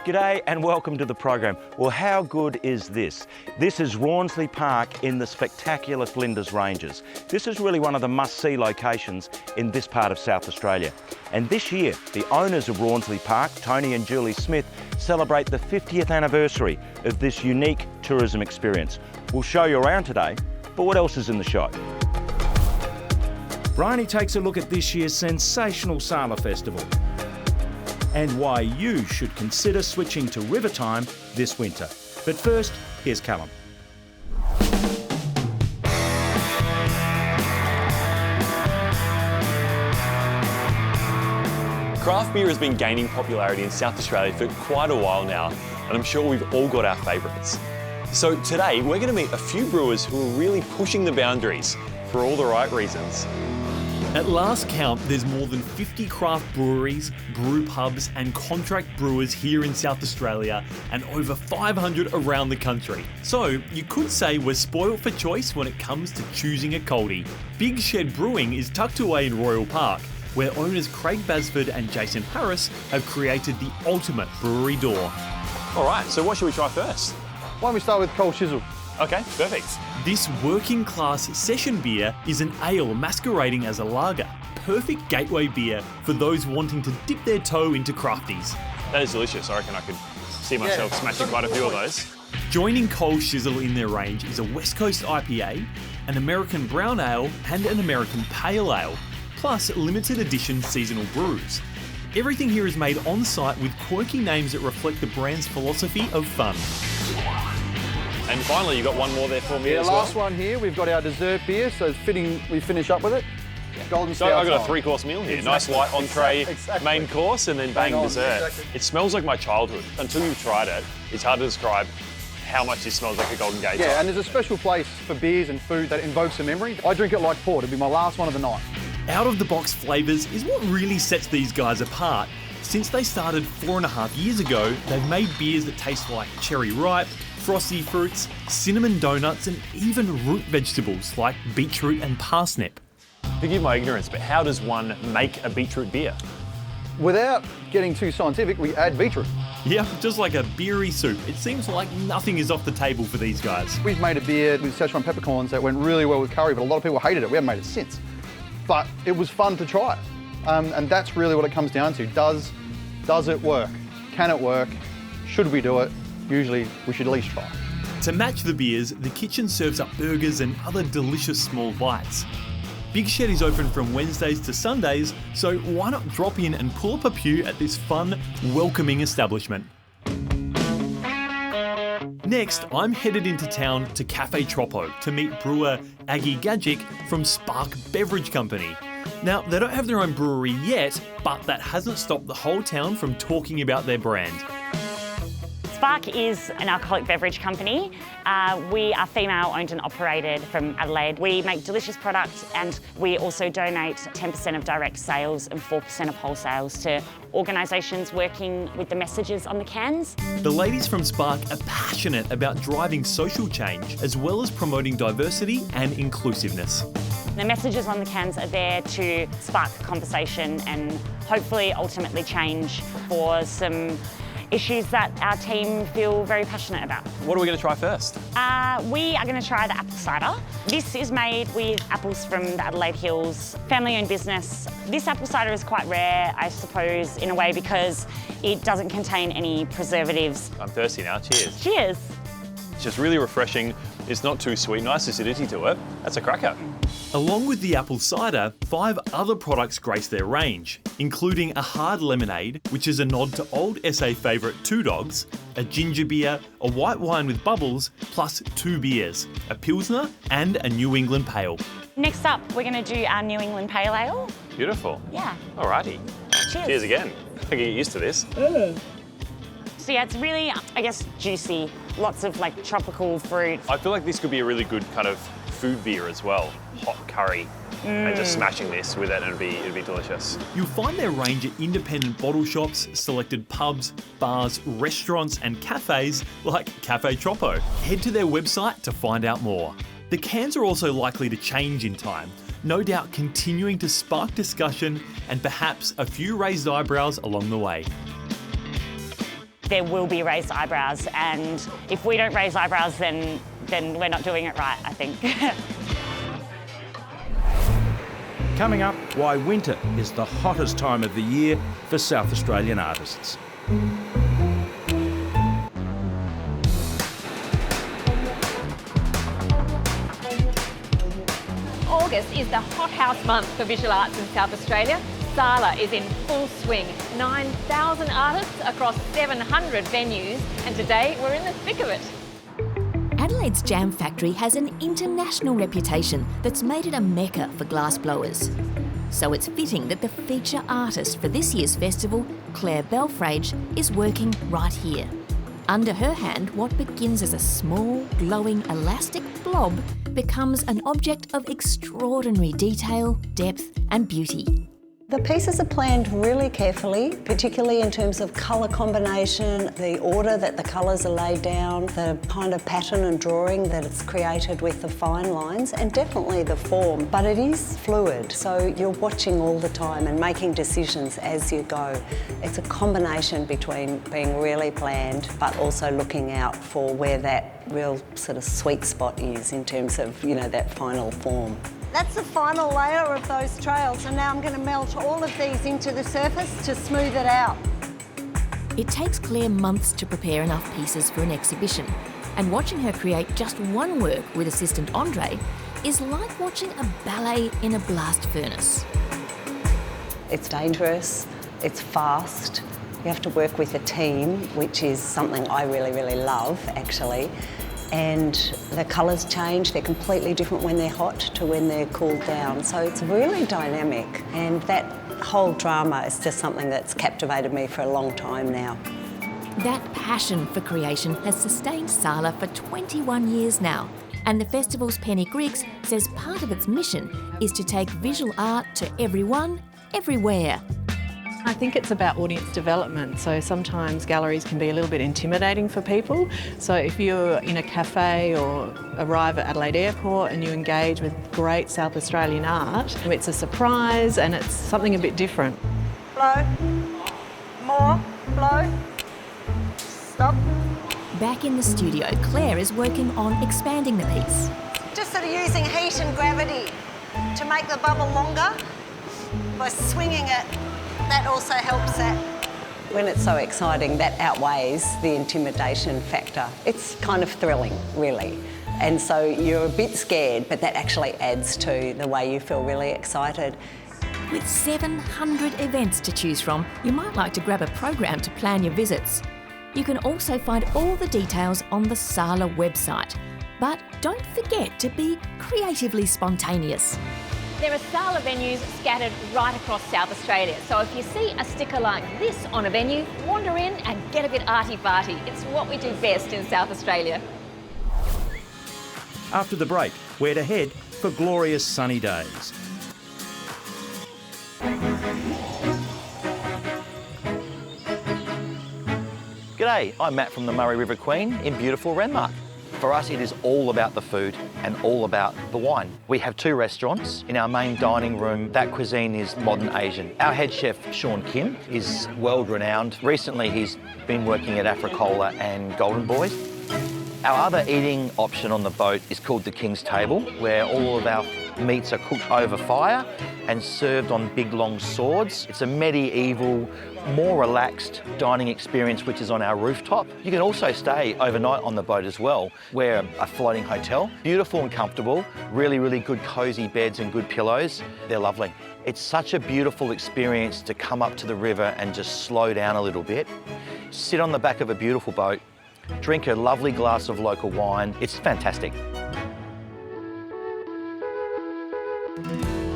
G'day and welcome to the program. Well, how good is this? This is Rawnsley Park in the spectacular Flinders Ranges. This is really one of the must-see locations in this part of South Australia. And this year, the owners of Rawnsley Park, Tony and Julie Smith, celebrate the 50th anniversary of this unique tourism experience. We'll show you around today, but what else is in the show? Bryony takes a look at this year's sensational Sala Festival and why you should consider switching to river time this winter. But first, here's Callum. Craft beer has been gaining popularity in South Australia for quite a while now, and I'm sure we've all got our favourites. So today, we're going to meet a few brewers who are really pushing the boundaries for all the right reasons. At last count, there's more than 50 craft breweries, brew pubs and contract brewers here in South Australia and over 500 around the country. So you could say we're spoilt for choice when it comes to choosing a coldie. Big Shed Brewing is tucked away in Royal Park, where owners Craig Basford and Jason Harris have created the ultimate brewery door. All right, so what should we try first? Why don't we start with cold Chisel? Okay, perfect. This working class session beer is an ale masquerading as a lager. Perfect gateway beer for those wanting to dip their toe into crafties. That is delicious. I reckon I could see myself smashing quite a few of those. Joining Cold Chisel in their range is a West Coast IPA, an American brown ale and an American pale ale, plus limited edition seasonal brews. Everything here is made on site with quirky names that reflect the brand's philosophy of fun. And finally, you got one more there for me as well. Last one here, we've got our dessert beer, so it's fitting we finish up with it. Golden So Stout I've got a style. three-course meal here. Exactly. Nice light entree, Exactly. main course, and then bang Bang on, dessert. exactly. It smells like my childhood. Until you've tried it, it's hard to describe how much this smells like a Golden Gate. Yeah, and there's a special place for beers and food that invokes a memory. I drink it like port. It'll be my last one of the night. Out-of-the-box flavours is what really sets these guys apart. Since they started 4.5 years ago, they've made beers that taste like cherry ripe, frosty fruits, cinnamon donuts, and even root vegetables like beetroot and parsnip. Forgive my ignorance, but how does one make a beetroot beer? Without getting too scientific, we add beetroot. Yeah, just like a beery soup. It seems like nothing is off the table for these guys. We've made a beer with Szechuan peppercorns that went really well with curry, but a lot of people hated it. We haven't made it since. But it was fun to try. And that's really what it comes down to. Does it work? Can it work? Should we do it? Usually, we should at least try. To match the beers, the kitchen serves up burgers and other delicious small bites. Big Shed is open from Wednesdays to Sundays, so why not drop in and pull up a pew at this fun, welcoming establishment. Next, I'm headed into town to Cafe Troppo to meet brewer Aggie Gadgic from Spark Beverage Company. Now, they don't have their own brewery yet, but that hasn't stopped the whole town from talking about their brand. Spark is an alcoholic beverage company. We are female owned and operated from Adelaide. We make delicious products and we also donate 10% of direct sales and 4% of wholesales to organisations working with the messages on the cans. The ladies from Spark are passionate about driving social change as well as promoting diversity and inclusiveness. The messages on the cans are there to spark conversation and hopefully ultimately change for some issues that our team feel very passionate about. What are we going to try first? We are going to try the apple cider. This is made with apples from the Adelaide Hills, family-owned business. This apple cider is quite rare, I suppose, in a way because it doesn't contain any preservatives. I'm thirsty now. Cheers. Cheers. It's just really refreshing. It's not too sweet. Nice acidity to it. That's a cracker. Along with the apple cider, 5 other products grace their range, including a hard lemonade, which is a nod to old SA favourite Two Dogs, a ginger beer, a white wine with bubbles, plus 2 beers, a Pilsner and a New England Pale. Next up, we're going to do our New England Pale Ale. Beautiful. Yeah. Alrighty. Cheers. Cheers again. I can get used to this. So yeah, it's really, I guess, juicy. Lots of like tropical fruit. I feel like this could be a really good kind of food beer as well. Hot curry. And just smashing this with it and it'd be delicious. You'll find their range at independent bottle shops, selected pubs, bars, restaurants and cafes like Cafe Troppo. Head to their website to find out more. The cans are also likely to change in time, no doubt continuing to spark discussion and perhaps a few raised eyebrows along the way. there will be raised eyebrows. And if we don't raise eyebrows, then we're not doing it right, I think. Coming up, why winter is the hottest time of the year for South Australian artists. August is the hothouse month for visual arts in South Australia. Sala is in full swing. 9,000 artists across 700 venues, and today we're in the thick of it. Adelaide's Jam Factory has an international reputation that's made it a mecca for glassblowers. So it's fitting that the feature artist for this year's festival, Claire Belfrage, is working right here. Under her hand, what begins as a small, glowing, elastic blob becomes an object of extraordinary detail, depth and beauty. The pieces are planned really carefully, particularly in terms of colour combination, the order that the colours are laid down, the kind of pattern and drawing that it's created with the fine lines, and definitely the form. But it is fluid, so you're watching all the time and making decisions as you go. It's a combination between being really planned but also looking out for where that real sort of sweet spot is in terms of, you know, that final form. That's the final layer of those trails, and now I'm going to melt all of these into the surface to smooth it out. It takes Claire months to prepare enough pieces for an exhibition, and watching her create just one work with assistant Andre is like watching a ballet in a blast furnace. It's dangerous, it's fast, you have to work with a team, which is something I really, really love, actually. And the colours change, they're completely different when they're hot to when they're cooled down. So it's really dynamic, and that whole drama is just something that's captivated me for a long time now. That passion for creation has sustained Sala for 21 years now, and the festival's Penny Griggs says part of its mission is to take visual art to everyone, everywhere. I think it's about audience development, so sometimes galleries can be a little bit intimidating for people. So if you're in a cafe or arrive at Adelaide Airport and you engage with great South Australian art, it's a surprise and it's something a bit different. Blow, more, blow, stop. Back in the studio, Claire is working on expanding the piece. Just sort of using heat and gravity to make the bubble longer by swinging it. That also helps that. When it's so exciting, that outweighs the intimidation factor. It's kind of thrilling, really. And so you're a bit scared, but that actually adds to the way you feel really excited. With 700 events to choose from, you might like to grab a program to plan your visits. You can also find all the details on the Sala website. But don't forget to be creatively spontaneous. There are Sala venues scattered right across South Australia, so if you see a sticker like this on a venue, wander in and get a bit arty-farty. It's what we do best in South Australia. After the break, where to head for glorious sunny days. G'day, I'm Matt from the Murray River Queen in beautiful Renmark. For us, it is all about the food and all about the wine. We have 2 restaurants. In our main dining room, that cuisine is modern Asian. Our head chef, Sean Kim, is world-renowned. Recently, he's been working at Africola and Golden Boys. Our other eating option on the boat is called the King's Table, where all of our meats are cooked over fire and served on big long swords. It's a medieval, more relaxed dining experience which is on our rooftop. You can also stay overnight on the boat as well. We're a floating hotel, beautiful and comfortable, really, really good cosy beds and good pillows. They're lovely. It's such a beautiful experience to come up to the river and just slow down a little bit, sit on the back of a beautiful boat, drink a lovely glass of local wine. It's fantastic.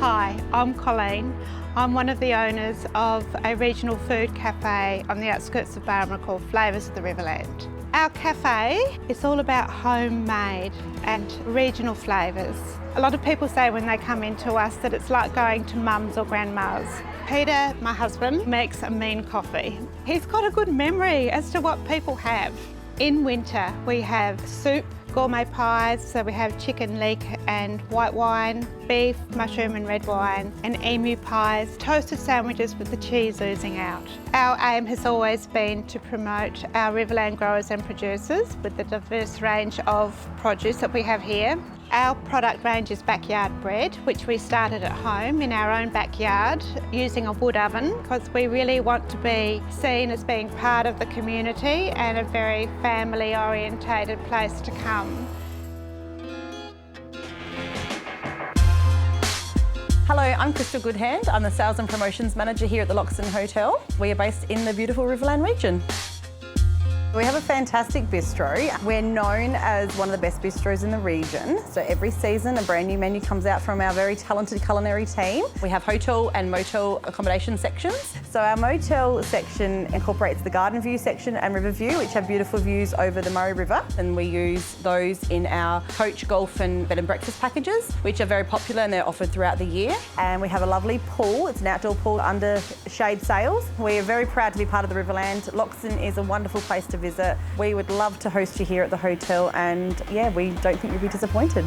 Hi, I'm Colleen. I'm one of the owners of a regional food cafe on the outskirts of Barmera called Flavours of the Riverland. Our cafe is all about homemade and regional flavours. A lot of people say when they come into us that it's like going to mum's or grandma's. Peter, my husband, makes a mean coffee. He's got a good memory as to what people have. In winter, we have soup, gourmet pies, so we have chicken, leek and white wine. beef, mushroom and red wine, and emu pies, toasted sandwiches with the cheese oozing out. Our aim has always been to promote our riverland growers and producers with the diverse range of produce that we have here. Our product range is backyard bread, which we started at home in our own backyard using a wood oven, because we really want to be seen as being part of the community and a very family orientated place to come. Hello, I'm Crystal Goodhand. I'm the Sales and Promotions Manager here at the Loxton Hotel. We are based in the beautiful Riverland region. We have a fantastic bistro. We're known as one of the best bistros in the region. So every season a brand new menu comes out from our very talented culinary team. We have hotel and motel accommodation sections. So our motel section incorporates the garden view section and river view, which have beautiful views over the Murray River. And we use those in our coach, golf and bed and breakfast packages, which are very popular and they're offered throughout the year. And we have a lovely pool. It's an outdoor pool under shade sails. We are very proud to be part of the Riverland. Loxton is a wonderful place to visit. We would love to host you here at the hotel and yeah, we don't think you'll be disappointed.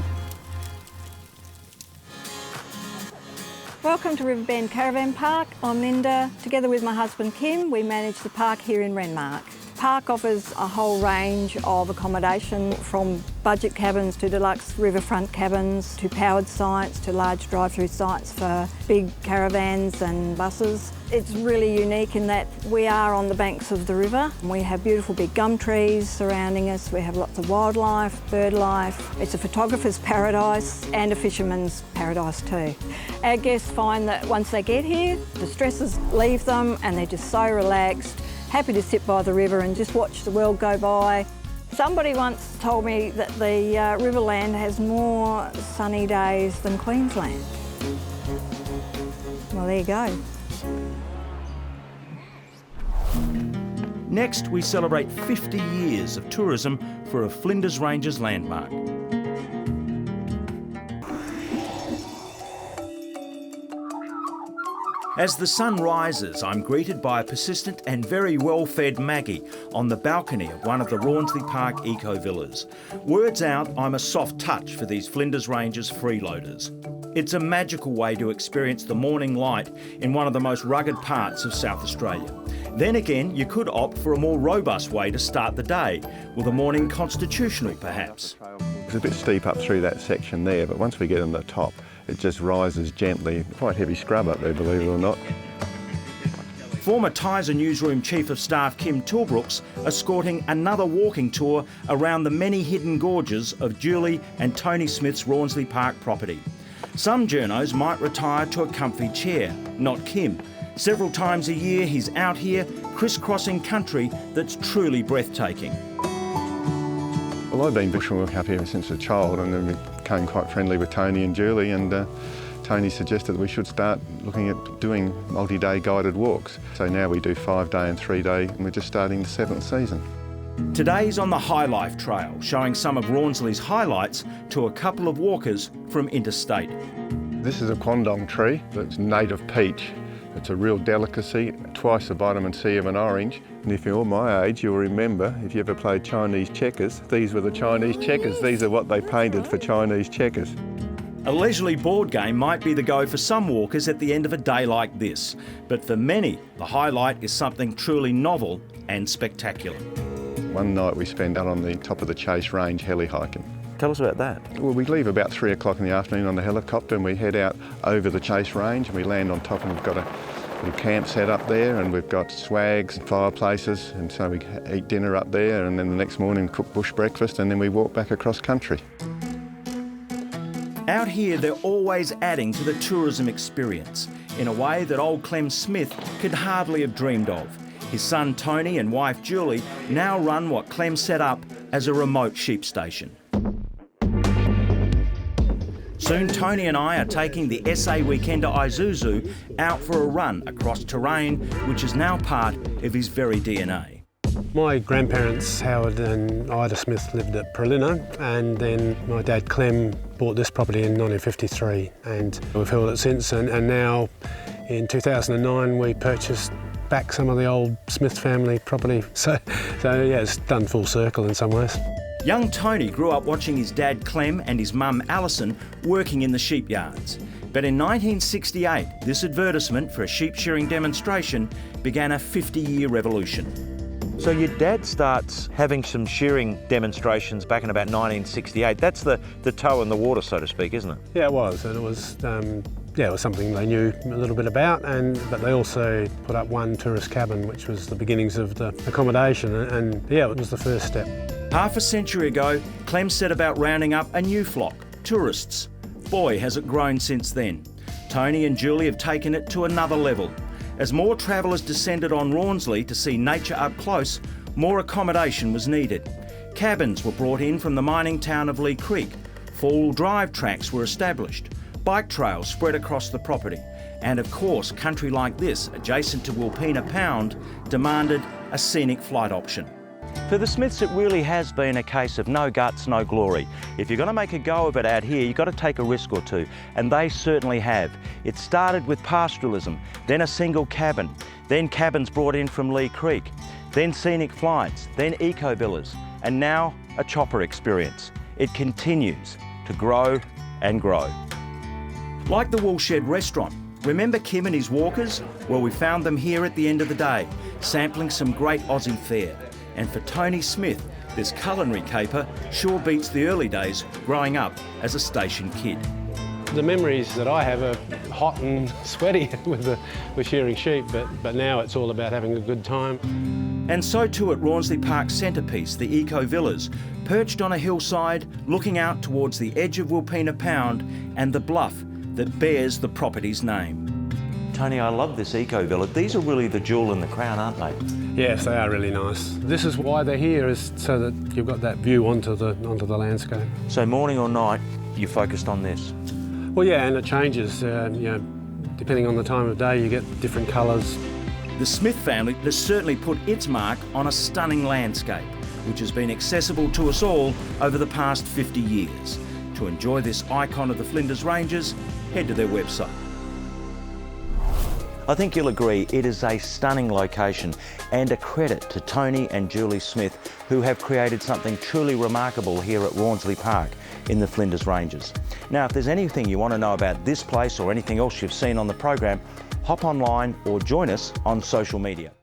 Welcome to Riverbend Caravan Park. I'm Linda. Together with my husband Kim, we manage the park here in Renmark. The park offers a whole range of accommodation from budget cabins to deluxe riverfront cabins to powered sites to large drive-through sites for big caravans and buses. It's really unique in that we are on the banks of the river. We have beautiful big gum trees surrounding us. We have lots of wildlife, bird life. It's a photographer's paradise and a fisherman's paradise too. Our guests find that once they get here, the stresses leave them and they're just so relaxed, happy to sit by the river and just watch the world go by. Somebody once told me that the Riverland has more sunny days than Queensland. Well, there you go. Next, we celebrate 50 years of tourism for a Flinders Ranges landmark. As the sun rises, I'm greeted by a persistent and very well-fed Maggie on the balcony of one of the Rawnsley Park eco-villas. Words out, I'm a soft touch for these Flinders Ranges freeloaders. It's a magical way to experience the morning light in one of the most rugged parts of South Australia. Then again, you could opt for a more robust way to start the day, with a morning constitutional perhaps. It's a bit steep up through that section there, but once we get on the top, it just rises gently. Quite heavy scrub up there, believe it or not. Former Tizer Newsroom Chief of Staff Kim Tilbrooks escorting another walking tour around the many hidden gorges of Julie and Tony Smith's Rawnsley Park property. Some journos might retire to a comfy chair, not Kim. Several times a year he's out here crisscrossing country that's truly breathtaking. Well, I've been bushwalking up here since a child and then became quite friendly with Tony and Julie, and Tony suggested we should start looking at doing multi-day guided walks. So now we do 5-day and 3-day, and we're just starting the 7th season. Today's on the High Life Trail, showing some of Rawnsley's highlights to a couple of walkers from interstate. This is a quandong tree that's native peach. It's a real delicacy, twice the vitamin C of an orange. And if you're my age, you'll remember, if you ever played Chinese checkers, these were the Chinese checkers. These are what they painted for Chinese checkers. A leisurely board game might be the go for some walkers at the end of a day like this. But for many, the highlight is something truly novel and spectacular. One night we spend out on the top of the Chase Range heli-hiking. Tell us about that. Well, we leave about 3 o'clock in the afternoon on the helicopter and we head out over the Chase Range and we land on top, and we've got a little camp set up there, and we've got swags and fireplaces, and so we eat dinner up there, and then the next morning cook bush breakfast, and then we walk back across country. Out here they're always adding to the tourism experience in a way that old Clem Smith could hardly have dreamed of. His son Tony and wife Julie now run what Clem set up as a remote sheep station. Soon Tony and I are taking the SA Weekender Isuzu out for a run across terrain which is now part of his very DNA. My grandparents, Howard and Ida Smith, lived at Pralina, and then my dad Clem bought this property in 1953, and we've held it since, and now in 2009 we purchased back some of the old Smith family property, so yeah, it's done full circle in some ways. Young Tony grew up watching his dad Clem and his mum Alison working in the sheep yards. But in 1968, this advertisement for a sheep shearing demonstration began a 50-year revolution. So your dad starts having some shearing demonstrations back in about 1968. That's the toe in the water, so to speak, isn't it? Yeah, it was, and it was it was something they knew a little bit about, but they also put up one tourist cabin, which was the beginnings of the accommodation, and yeah, it was the first step. Half a century ago, Clem set about rounding up a new flock, tourists. Boy, has it grown since then. Tony and Julie have taken it to another level. As more travellers descended on Rawnsley to see nature up close, more accommodation was needed. Cabins were brought in from the mining town of Lee Creek. Four-wheel drive tracks were established. Bike trails spread across the property. And of course, country like this, adjacent to Wilpena Pound, demanded a scenic flight option. For the Smiths, it really has been a case of no guts, no glory. If you're going to make a go of it out here, you've got to take a risk or two, and they certainly have. It started with pastoralism, then a single cabin, then cabins brought in from Lee Creek, then scenic flights, then eco-villas, and now a chopper experience. It continues to grow and grow. Like the Woolshed restaurant, remember Kim and his walkers? Well, we found them here at the end of the day, sampling some great Aussie fare. And for Tony Smith, this culinary caper sure beats the early days growing up as a station kid. The memories that I have are hot and sweaty with shearing sheep, but now it's all about having a good time. And so too at Rawnsley Park's centrepiece, the Eco Villas, perched on a hillside, looking out towards the edge of Wilpena Pound and the bluff that bears the property's name. Tony, I love this Eco Villa. These are really the jewel in the crown, aren't they? Yes, they are really nice. This is why they're here, is so that you've got that view onto the landscape. So morning or night, you're focused on this? Well, yeah, and it changes. Depending on the time of day, you get different colours. The Smith family has certainly put its mark on a stunning landscape, which has been accessible to us all over the past 50 years. To enjoy this icon of the Flinders Ranges, head to their website. I think you'll agree it is a stunning location and a credit to Tony and Julie Smith, who have created something truly remarkable here at Rawnsley Park in the Flinders Ranges. Now, if there's anything you want to know about this place or anything else you've seen on the program, hop online or join us on social media.